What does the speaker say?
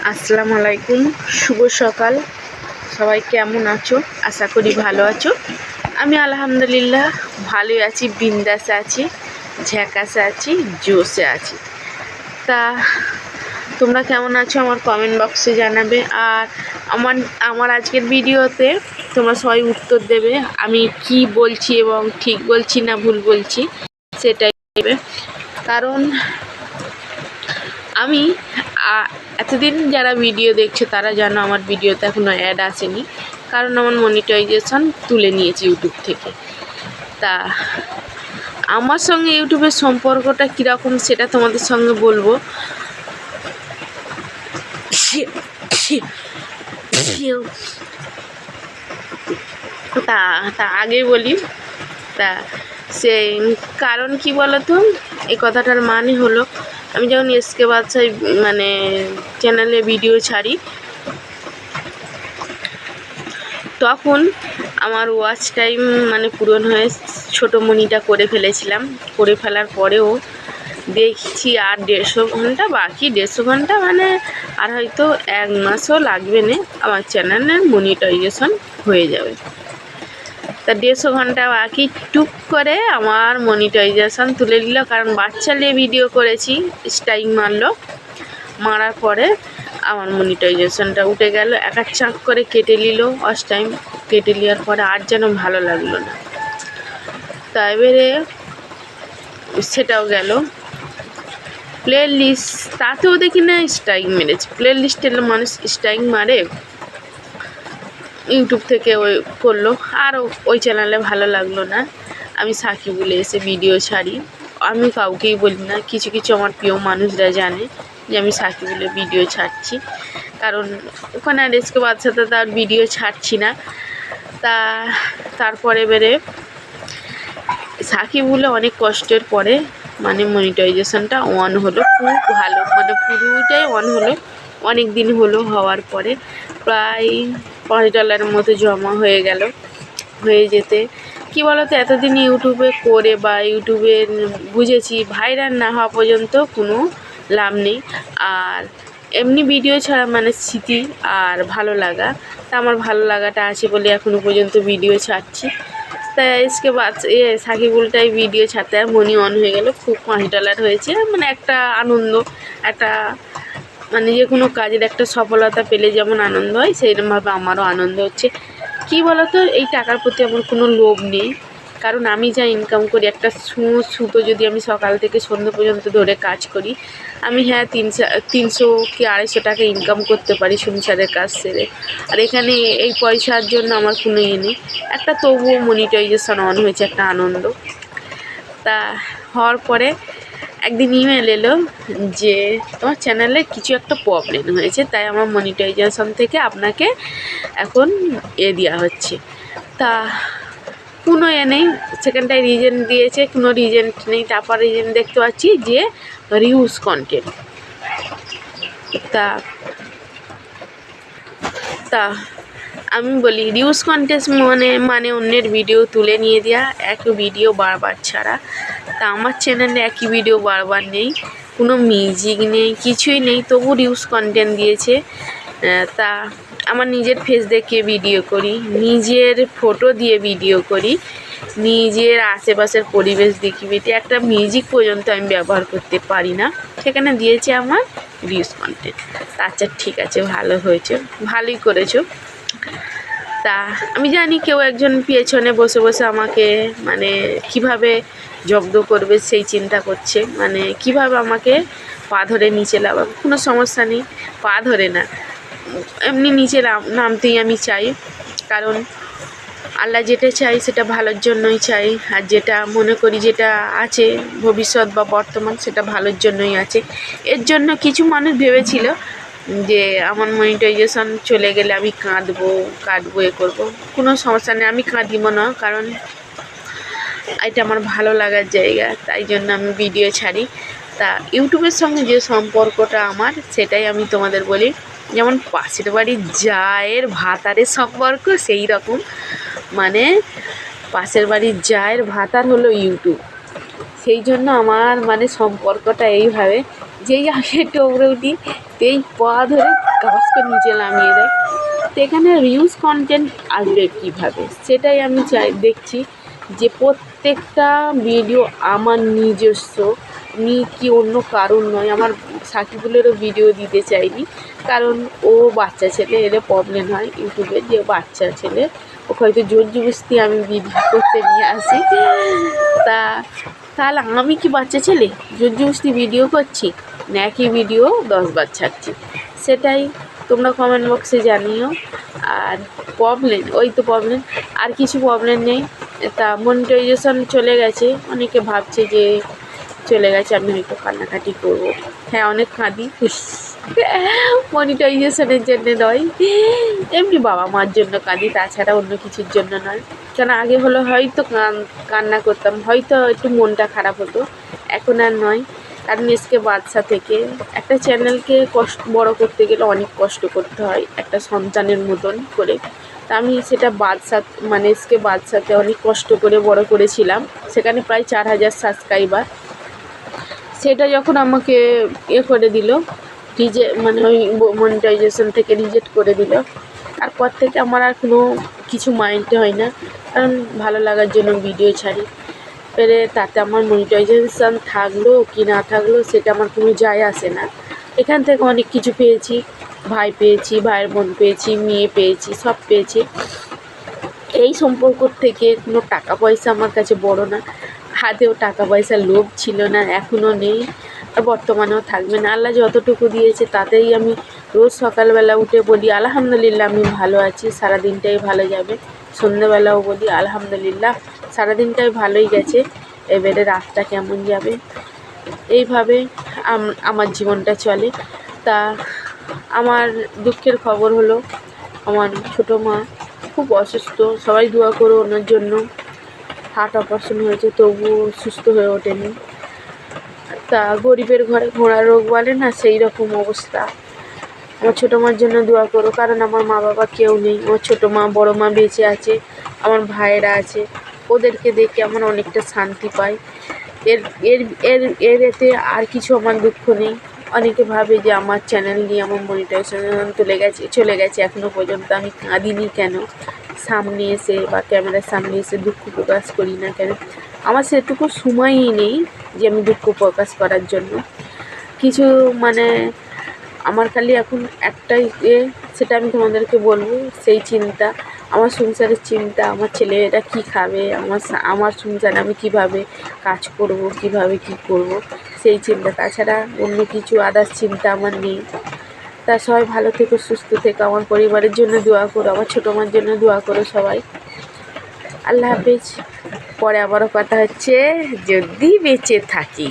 আসসালামু আলাইকুম, শুভ সকাল। সবাই কেমন আছো? আশা করি ভালো আছো। আমি আলহামদুলিল্লাহ ভালোই আছি, বিন্দাসে আছি, ঝ্যাকাসে আছি, জোশে আছি। তা তোমরা কেমন আছো আমার কমেন্ট বক্সে জানাবে। আর আমার আজকের ভিডিওতে তোমরা সবাই উত্তর দেবে আমি কি বলছি এবং ঠিক বলছি না ভুল বলছি সেটাই দেবে। কারণ আমি এতদিন যারা ভিডিও দেখছে তারা জানো আমার ভিডিওতে এখনও অ্যাড আসেনি, কারণ আমার মনিটাইজেশন তুলে নিয়েছি ইউটিউব থেকে। তা আমার সঙ্গে ইউটিউবের সম্পর্কটা কীরকম সেটা তোমাদের সঙ্গে বলবো। তা আগে বলি। তা সেই কারণ কি বলো তো, এই কথাটার মানে হলো আমি যখন এসকে বাদশাহ মানে চ্যানেলে ভিডিও ছাড়ি তখন আমার ওয়াচ টাইম মানে পূরণ হয়ে ছোটো মনিটা করে ফেলেছিলাম। করে ফেলার পরেও দেখছি আর 150 ঘন্টা বাকি। 150 ঘন্টা মানে আর হয়তো 1 মাসও লাগবে না আমার চ্যানেলের মনিটাইজেশন হয়ে যাবে। তা 150 ঘন্টা বাকি, টুক করে আমার মনিটাইজেশন তুলে দিল। কারণ বাচ্চা নিয়ে ভিডিও করেছি, স্ট্রাইক মারলো, মারার পরে আমার মনিটাইজেশনটা উঠে গেল। এক চাঁক করে কেটে নিল, ওয়াচ টাইম কেটে নেওয়ার পরে আর যেন ভালো লাগলো না। তা এবারে সেটাও গেল। প্লে লিস্ট তাতেও দেখি না স্ট্রাইক মেরেছে। প্লে লিস্টের মানুষ স্ট্রাইক মারে, ইউটিউব থেকে ওই করলো। আর ওই চ্যানেলে ভালো লাগলো না। আমি সাকিবুলে এসে ভিডিও ছাড়ি, আমি কাউকেই বলি না। কিছু কিছু আমার প্রিয় মানুষরা জানে যে আমি সাকিবুলে ভিডিও ছাড়ছি, কারণ ওখানে আর এসকে বাদশাতে তার ভিডিও ছাড়ছি না। তারপরে এবারে সাকিবুলে অনেক কষ্টের পরে মানে মনিটাইজেশনটা অন হলো, খুব ভালো, মানে পুরোটাই অন হলো। অনেক দিন হলো, হওয়ার পরে প্রায় $5 মতো জমা হয়ে গেল। হয়ে যেতে কী বলো তো, এতদিন ইউটিউবে করে বা ইউটিউবে বুঝেছি ভাইরাল না হওয়া পর্যন্ত কোনো লাভ নেই। আর এমনি ভিডিও ছাড়া মানে স্মৃতি আর ভালো লাগা। তা আমার ভালো লাগাটা আছে বলে এখনও পর্যন্ত ভিডিও ছাড়ছি। তাই আজকে সাকিবুলটাই ভিডিও ছাড়তে আর মনি অন হয়ে গেল। খুব $5 হয়েছে, মানে একটা আনন্দ, একটা মানে যে কোনো কাজের একটা সফলতা পেলে যেমন আনন্দ হয় সেইরকমভাবে আমারও আনন্দ হচ্ছে। কি বলো তো, এই টাকার প্রতি আমার কোনো লোভ নেই। কারণ আমি যা ইনকাম করি, একটা সুতো যদি আমি সকাল থেকে সন্ধ্যা পর্যন্ত ধরে কাজ করি, আমি 300 কি 250 টাকা ইনকাম করতে পারি সংসারের কাজ সেরে। আর এখানে এই পয়সার জন্য আমার কোনো ইয়ে নেই। একটা তবুও মনিটাইজেশন অন হয়েছে, একটা আনন্দ। তা হওয়ার পরে একদিন ইমেল এলো যে তোমার চ্যানেলে কিছু একটা প্রবলেম হয়েছে, তাই আমার মনিটাইজেশন থেকে আপনাকে এখন দেওয়া হচ্ছে। তা কোনো নেই, সেখানটায় রিজন দিয়েছে, কোনো রিজন নেই। তারপর রিজন দেখতে পাচ্ছি যে রিউজ কন্টেন্ট। তা আমি বলি রিউজ কন্টেন্ট মানে অন্যের ভিডিও তুলে নিয়ে দেওয়া, একই ভিডিও বারবার ছাড়া। তা আমার চ্যানেলে একই ভিডিও বারবার নেই, কোনো মিউজিক নেই, কিছুই নেই, তবু রিউজ কন্টেন্ট দিয়েছে। তা আমার নিজের ফেস দেখিয়ে ভিডিও করি, নিজের ফটো দিয়ে ভিডিও করি, নিজের আশেপাশের পরিবেশ দেখি, একটা মিউজিক পর্যন্ত আমি ব্যবহার করতে পারি না, সেখানে দিয়েছে আমার রিউজ কন্টেন্ট। আচ্ছা ঠিক আছে, ভালো হয়েছে, ভালোই করেছো। তা আমি জানি কেউ একজন পেছনে বসে বসে আমাকে মানে কিভাবে জব্দ করবে সেই চিন্তা করছে, মানে কিভাবে আমাকে পা ধরে নিচে নামাবে। কোনো সমস্যা নেই, পা ধরে না, এমনি নিচে নামতেই আমি চাই। কারণ আল্লাহ যেটা চাই সেটা ভালোর জন্যই চাই। আর যেটা মনে করি যেটা আছে ভবিষ্যৎ বা বর্তমান, সেটা ভালোর জন্যই আছে। এর জন্য কিছু মানুষ ভেবেছিল যে আমার মনিটাইজেশন চলে গেলে আমি কাঁদবো এ করবো। কোনো সমস্যা নেই, আমি কাঁদিব না, কারণ এটা আমার ভালো লাগার জায়গা, তাই জন্য আমি ভিডিও ছাড়ি। তা ইউটিউবের সঙ্গে যে সম্পর্কটা আমার, সেটাই আমি তোমাদের বলি। যেমন পাশের বাড়ির জায়ের ভাতারের সম্পর্ক, সেই রকম মানে পাশের বাড়ির জায়ের ভাতার হলো ইউটিউব। সেই জন্য আমার মানে সম্পর্কটা এইভাবে, যেই আগে টপরে উঠি তেই পা ধরে গাছ করে নিচে নামিয়ে দেয়। তো এখানে রিউজ কন্টেন্ট আসবে কীভাবে, সেটাই আমি দেখছি যে প্রত্যেকটা ভিডিও আমার নিজস্ব, আমি কি অন্য কারণ নয়। আমার সাকিবুলেরও ভিডিও দিতে চাইনি, কারণ ও বাচ্চা ছেলে, এলে প্রবলেম হয় ইউটিউবে, যে বাচ্চা ছেলে ওকে হয়তো জোর জবরদস্তি আমি ভিডিও করতে নিয়ে আসি। তাহলে আমি কি বাচ্চা ছেলে জোর জবরদস্তি ভিডিও করছি, না একই ভিডিও 10 বার ছাড়ছি? সেটাই তোমরা কমেন্ট বক্সে জানিও। আর প্রবলেম, ওই তো প্রবলেম, আর কিছু প্রবলেম নেই। তা মনিটাইজেশন চলে গেছে, অনেকে ভাবছে যে চলে গেছে, আমি হয়তো কান্নাকাটি করবো। হ্যাঁ, অনেক কাঁদি, মনিটাইজেশনের জন্য নয়, এমনি বাবা মার জন্য কাঁদি, তাছাড়া অন্য কিছুর জন্য নয়। কেন আগে হলো হয়তো কান্না করতাম, হয়তো একটু মনটা খারাপ হতো, এখন আর নয়। কারণ এসকে বাদশা থেকে একটা চ্যানেলকে বড় করতে গেলে অনেক কষ্ট করতে হয়, একটা সন্তানের মতন করে। তা আমি সেটা মানে এসকে বাদশাতে অনেক কষ্ট করে বড় করেছিলাম, সেখানে প্রায় 4000 সাবস্ক্রাইবার। সেটা যখন আমাকে করে দিল, মানে ওই মনিটাইজেশন থেকে রিজেক্ট করে দিল, তারপর থেকে আমার আর কোনো কিছু মাইন্ডে হয় না, কারণ ভালো লাগার জন্য ভিডিও ছাড়ি। এবারে তাতে আমার মনিটাইজেশন থাকলো কি না থাকলো সেটা আমার কোনো যায় আসে না। এখান থেকে অনেক কিছু পেয়েছি, ভাই পেয়েছি, ভাইয়ের বোন পেয়েছি, মেয়ে পেয়েছি, সব পেয়েছি। এই সম্পর্ক থেকে কোনো টাকা পয়সা আমার কাছে বড় না, হাতেও টাকা পয়সার লোভ ছিল না, এখনও নেই, আর বর্তমানেও থাকবে না। আল্লাহ যতটুকু দিয়েছে তাতেই আমি রোজ সকালবেলা উঠে বলি আলহামদুলিল্লাহ, আমি ভালো আছি, সারাদিনটাই ভালো যাবে। সন্ধ্যেবেলাও বলি আলহামদুলিল্লাহ, সারাদিনটাই ভালোই গেছে, এবারে রাতটা কেমন যাবে। এইভাবে আমার জীবনটা চলে। তা আমার দুঃখের খবর হলো, আমার ছোটো মা খুব অসুস্থ, সবাই দোয়া করো ওনার জন্য। হার্ট অপারেশন হয়েছে, তবুও সুস্থ হয়ে ওঠেনি। তা গরিবের ঘরে ঘোড়া রোগ বলে না, সেই রকম অবস্থা। আমার ছোটো মার জন্য দোয়া করো, কারণ আমার মা বাবা কেউ নেই। আমার ছোটো মা, বড়ো মা বেঁচে আছে, আমার ভাইয়েরা আছে, ওদেরকে দেখে আমার অনেকটা শান্তি পাই। এর এর এর এর এতে আর কিছু আমার দুঃখ নেই। অনেকে ভাবে যে আমার চ্যানেল নিয়ে আমার মনিটাইজেশন চলে গেছে, এখনও পর্যন্ত আমি কাঁদিনি কেন, সামনে এসে বা ক্যামেরার সামনে এসে দুঃখ প্রকাশ করি না কেন? আমার সেটুকু সময়ই নেই যে আমি দুঃখ প্রকাশ করার জন্য কিছু, মানে আমার খালি এখন একটাই সেটা আমি তোমাদেরকে বলবো, সেই চিন্তা, আমার সংসারের চিন্তা, আমার ছেলেরা কী খাবে, আমার সংসারে আমি কিভাবে কাজ করব, কিভাবে কি করব, সেই চিন্তা। তাছাড়া অন্য কিছু আদার্স চিন্তা আমার নেই। তা সবাই ভালো থেকো, সুস্থ থেকো, আমার পরিবারের জন্য দোয়া করো, আমার ছোটো মার জন্য দোয়া করো সবাই। আল্লাহ হাফেজ। পরে আবারও কথা হচ্ছে, যদি বেঁচে থাকি।